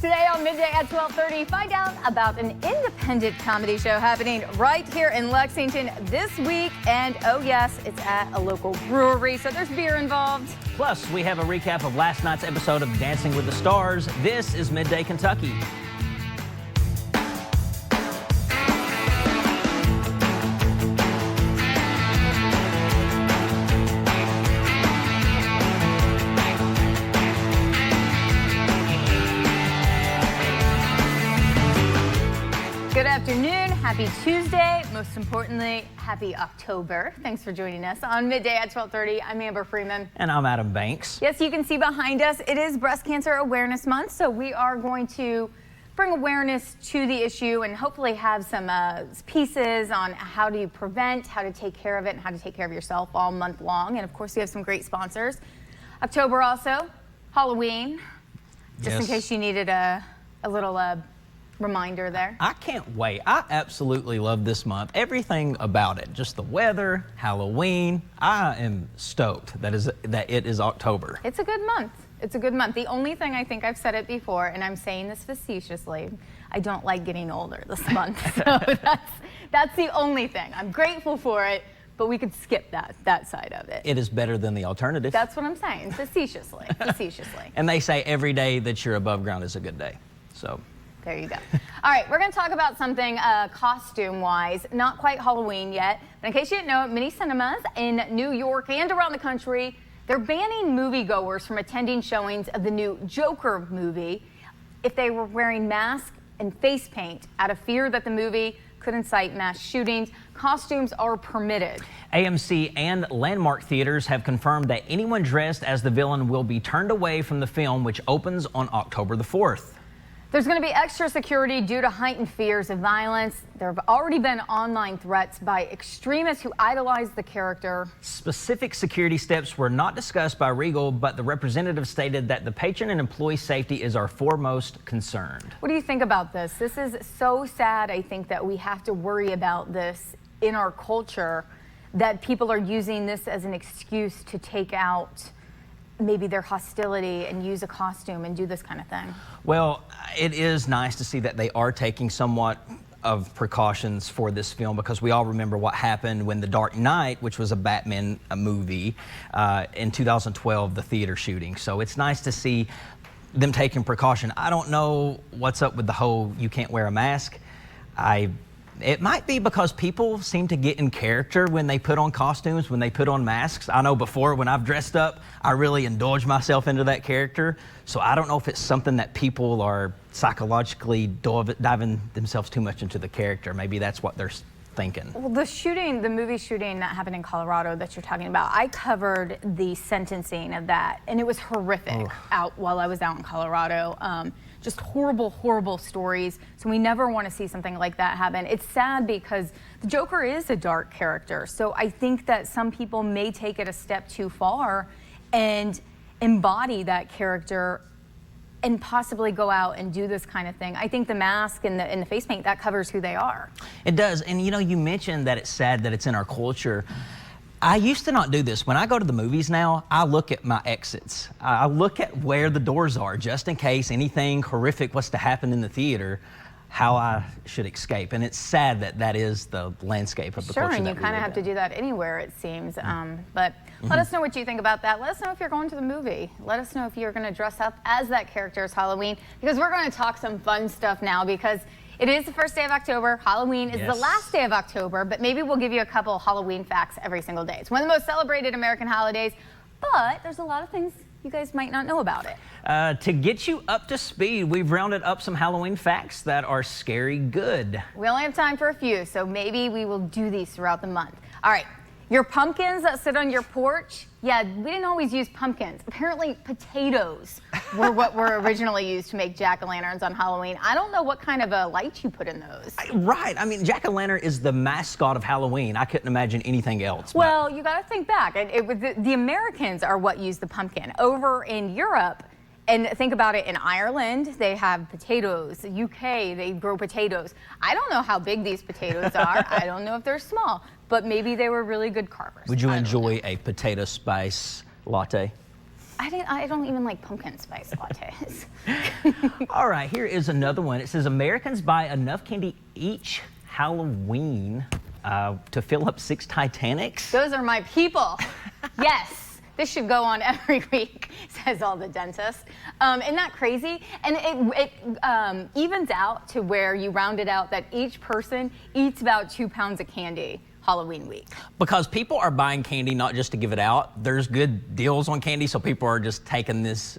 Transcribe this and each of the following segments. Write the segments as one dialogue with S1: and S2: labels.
S1: Today on Midday at 12:30, find out about an independent comedy show happening right here in Lexington this week. And oh yes, it's at a local brewery, so there's beer involved.
S2: Plus, we have a recap of last night's episode of Dancing with the Stars. This is Midday Kentucky.
S1: Good afternoon, happy Tuesday, most importantly, happy October. Thanks for joining us on Midday at 12:30. I'm Amber Freeman.
S2: And I'm Adam Banks.
S1: Yes, you can see behind us, it is Breast Cancer Awareness Month, so we are going to bring awareness to the issue and hopefully have some pieces on how do you prevent, how to take care of it, and how to take care of yourself all month long. And of course, we have some great sponsors. October also, Halloween, just in case you needed a little reminder there.
S2: I can't wait. I absolutely love this month. Everything about it. Just the weather, Halloween. I am stoked that it is October.
S1: It's a good month. It's a good month. The only thing, I think I've said it before, and I'm saying this facetiously, I don't like getting older this month. So that's the only thing. I'm grateful for it, but we could skip that side of it.
S2: It is better than the alternative.
S1: That's what I'm saying, facetiously.
S2: And they say every day that you're above ground is a good day. So
S1: there you go. All right, we're going to talk about something costume-wise. Not quite Halloween yet, but in case you didn't know, many cinemas in New York and around the country, they're banning moviegoers from attending showings of the new Joker movie if they were wearing masks and face paint out of fear that the movie could incite mass shootings. Costumes are permitted.
S2: AMC and Landmark Theaters have confirmed that anyone dressed as the villain will be turned away from the film, which opens on October the 4th.
S1: There's going to be extra security due to heightened fears of violence. There have already been online threats by extremists who idolize the character.
S2: Specific security steps were not discussed by Regal, but the representative stated that the patron and employee safety is our foremost concern.
S1: What do you think about this? This is so sad, I think, that we have to worry about this in our culture, that people are using this as an excuse to take out maybe their hostility and use a costume and do this kind of thing.
S2: Well, it is nice to see that they are taking somewhat of precautions for this film, because we all remember what happened when The Dark Knight, which was a Batman movie, in 2012, the theater shooting. So it's nice to see them taking precaution. I don't know what's up with the whole you can't wear a mask. It might be because people seem to get in character when they put on costumes, when they put on masks. I know before, when I've dressed up, I really indulge myself into that character. So I don't know if it's something that people are psychologically diving themselves too much into the character. Maybe that's what they're thinking.
S1: Well, the movie shooting that happened in Colorado that you're talking about, I covered the sentencing of that, and it was horrific while I was out in Colorado. Just horrible, horrible stories. So we never want to see something like that happen. It's sad because the Joker is a dark character. So I think that some people may take it a step too far and embody that character and possibly go out and do this kind of thing. I think the mask and the face paint, that covers who they are.
S2: It does. And you know, you mentioned that it's sad that it's in our culture. I used to not do this. When I go to the movies now, I look at my exits. I look at where the doors are, just in case anything horrific was to happen in the theater, how I should escape. And it's sad that that is the landscape of the culture.
S1: Sure, and you kind of have to do that anywhere, it seems. But let us know what you think about that. Let us know if you're going to the movie. Let us know if you're going to dress up as that character as Halloween, because we're going to talk some fun stuff now, because it is the first day of October. Halloween is the last day of October, but maybe we'll give you a couple Halloween facts every single day. It's one of the most celebrated American holidays, but there's a lot of things you guys might not know about it.
S2: To get you up to speed, we've rounded up some Halloween facts that are scary good.
S1: We only have time for a few, so maybe we will do these throughout the month. All right. Your pumpkins that sit on your porch, yeah, we didn't always use pumpkins. Apparently potatoes were what were originally used to make jack-o'-lanterns on Halloween. I don't know what kind of a light you put in those.
S2: Right, I mean, jack-o'-lantern is the mascot of Halloween. I couldn't imagine anything else.
S1: Well, you gotta think back. The Americans are what used the pumpkin. Over in Europe, and think about it, in Ireland, they have potatoes. UK, they grow potatoes. I don't know how big these potatoes are. I don't know if they're small, but maybe they were really good carvers.
S2: Would you enjoy a potato spice latte?
S1: I don't even like pumpkin spice lattes.
S2: All right, here is another one. It says Americans buy enough candy each Halloween to fill up 6 Titanics.
S1: Those are my people. Yes. This should go on every week, says all the dentists. Isn't that crazy? And it evens out to where you round it out that each person eats about 2 pounds of candy Halloween week.
S2: Because people are buying candy not just to give it out. There's good deals on candy, so people are just taking this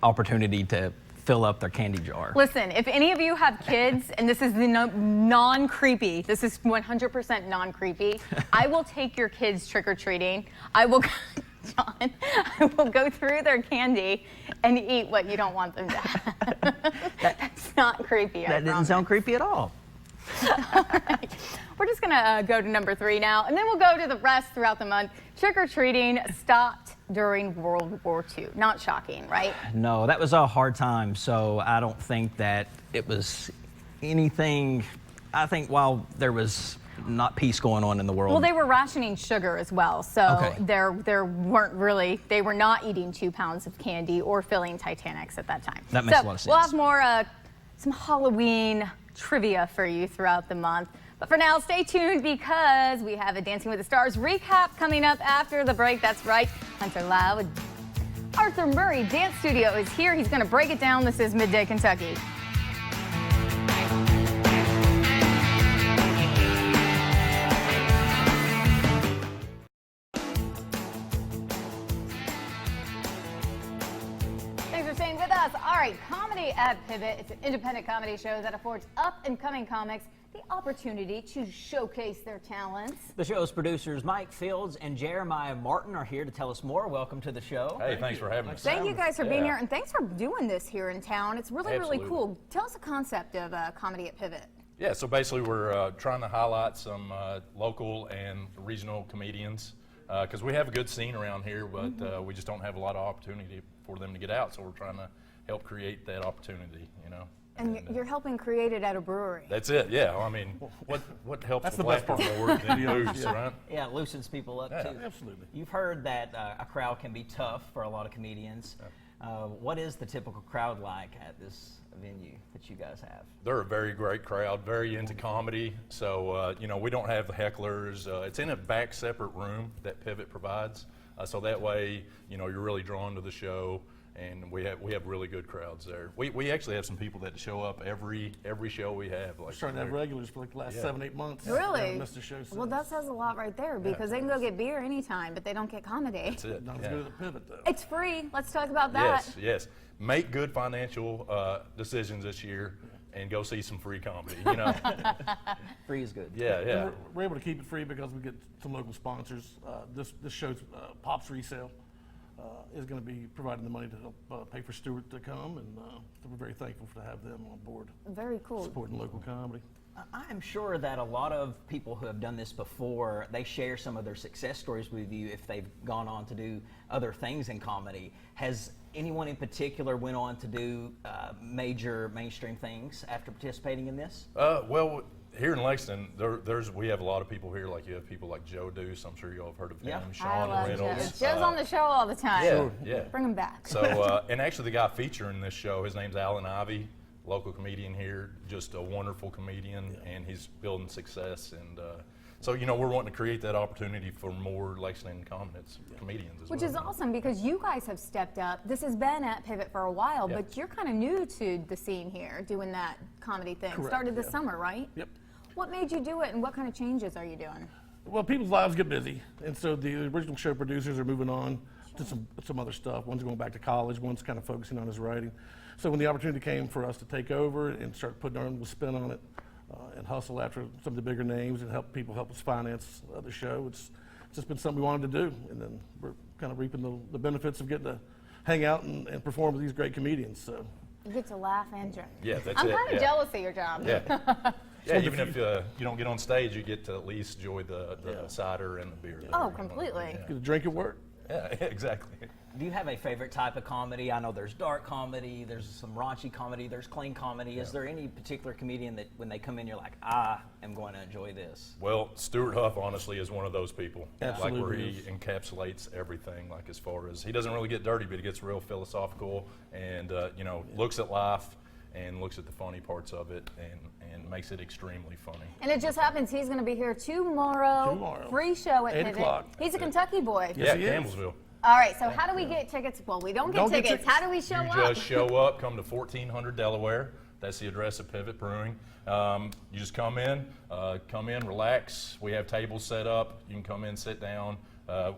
S2: opportunity to fill up their candy jar.
S1: Listen, if any of you have kids, and this is the non-creepy, this is 100% non-creepy, I will take your kids trick-or-treating. I will... John, I will go through their candy and eat what you don't want them to have. That's not creepy.
S2: That didn't sound creepy at all.
S1: All right. We're just gonna go to number 3 now, and then we'll go to the rest throughout the month. Trick-or-treating stopped during World War II. Not shocking, right?
S2: No, that was a hard time, so I don't think that it was anything. I think while there was not peace going on in the world.
S1: Well, they were rationing sugar as well, so
S2: Okay.
S1: they were not eating 2 pounds of candy or filling Titanics at that time.
S2: That makes a lot of sense.
S1: We'll have more some Halloween trivia for you throughout the month. But for now, stay tuned because we have a Dancing with the Stars recap coming up after the break. That's right, Hunter Lau with Arthur Murray Dance Studio is here. He's going to break it down. This is Midday Kentucky. All right, Comedy at Pivot. It's an independent comedy show that affords up-and-coming comics the opportunity to showcase their talents.
S2: The show's producers Mike Fields and Jeremiah Martin are here to tell us more. Welcome to the show.
S3: Hey, thanks for having us.
S1: Thank you guys for being here, and thanks for doing this here in town. It's really, really cool. Tell us the concept of Comedy at Pivot.
S3: Yeah, so basically we're trying to highlight some local and regional comedians because we have a good scene around here, but we just don't have a lot of opportunity for them to get out, so we're trying to help create that opportunity, you know.
S1: And you're helping create it at a brewery.
S3: That's it, yeah. I mean, what helps with laughter more than booze, right?
S2: Yeah, it loosens people up too.
S3: Absolutely.
S2: You've heard that a crowd can be tough for a lot of comedians. What is the typical crowd like at this venue that you guys have?
S3: They're a very great crowd, very into comedy. So, you know, we don't have the hecklers. It's in a back separate room that Pivot provides. So that way, you know, you're really drawn to the show. And we have really good crowds there. We actually have some people that show up every show we have. Like,
S4: we're starting to have regulars for like the last 7-8 months.
S1: Really?
S4: Missed a show since.
S1: Well, that says a lot right there because they can go get beer anytime, but they don't get comedy.
S3: That's it.
S4: Not as good as the Pivot though.
S1: It's free. Let's talk about that.
S3: Yes. Make good financial decisions this year and go see some free comedy. You know.
S2: Free is good.
S3: Yeah.
S4: We're able to keep it free because we get some local sponsors. This show's Pops Resale. Is going to be providing the money to help pay for Stewart to come, and so we're very thankful to have them on board.
S1: Very cool.
S4: Supporting local comedy.
S2: I'm sure that a lot of people who have done this before, they share some of their success stories with you if they've gone on to do other things in comedy. Has anyone in particular went on to do major mainstream things after participating in this?
S3: Well, here in Lexington, we have a lot of people here. Like you have people like Joe Deuce. I'm sure y'all have heard of him.
S2: Yeah.
S3: Sean Reynolds.
S1: Joe's on the show all the time.
S3: Yeah.
S1: Bring him back.
S3: So, and actually, the guy featuring this show, his name's Alan Ivey, local comedian here. Just a wonderful comedian, and he's building success. And so, you know, we're wanting to create that opportunity for more Lexington comedians as
S1: Which
S3: well.
S1: is awesome because you guys have stepped up. This has been at Pivot for a while, but you're kind of new to the scene here, doing that comedy thing.
S4: Correct,
S1: Started this summer, right?
S4: Yep.
S1: What made you do it, and what kind of changes are you doing?
S4: Well, people's lives get busy, and so the original show producers are moving on to some other stuff. One's going back to college, one's kind of focusing on his writing. So when the opportunity came for us to take over and start putting our own spin on it and hustle after some of the bigger names and help us finance the show, it's just been something we wanted to do. And then we're kind of reaping the benefits of getting to hang out and perform with these great comedians. So
S1: You get to laugh and drink.
S3: Yeah, that's
S1: I'm
S3: it.
S1: kind of jealous of your job.
S3: Yeah. Yeah, even if you don't get on stage, you get to at least enjoy the cider and the beer.
S1: Oh, completely.
S4: get a drink at work.
S3: Yeah, exactly.
S2: Do you have a favorite type of comedy? I know there's dark comedy, there's some raunchy comedy, there's clean comedy. Is there any particular comedian that when they come in, you're like, I am going to enjoy this?
S3: Well, Stuart Huff, honestly, is one of those people.
S4: Absolutely
S3: Like where he
S4: is.
S3: encapsulates everything, like as far as, he doesn't really get dirty, but he gets real philosophical and, you know, looks at life and looks at the funny parts of it and makes it extremely funny.
S1: And it just happens he's going to be here tomorrow. Free show at
S4: 8
S1: Pivot.
S4: o'clock.
S1: He's a Kentucky boy.
S4: Yes,
S3: Yeah,
S4: he is.
S3: Campbellsville.
S1: All right, so how do we get tickets? Well, we don't get tickets. How do we show
S3: You
S1: up?
S3: just show up, come to 1400 Delaware. That's the address of Pivot Brewing. You just come in, relax. We have tables set up. You can come in, sit down.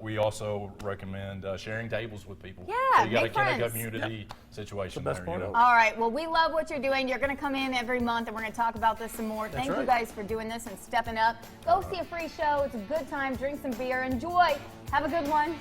S3: We also recommend sharing tables with people.
S1: Yeah,
S3: so you got
S1: make
S3: a kind
S1: friends.
S3: of community situation
S4: That's the
S3: there.
S4: best
S3: You know.
S4: part
S1: All right, well, we love what you're doing. You're going to come in every month, and we're going to talk about this some more. Thank you
S4: right.
S1: guys for doing this and stepping up. Go see a free show. It's a good time. Drink some beer. Enjoy. Have a good one.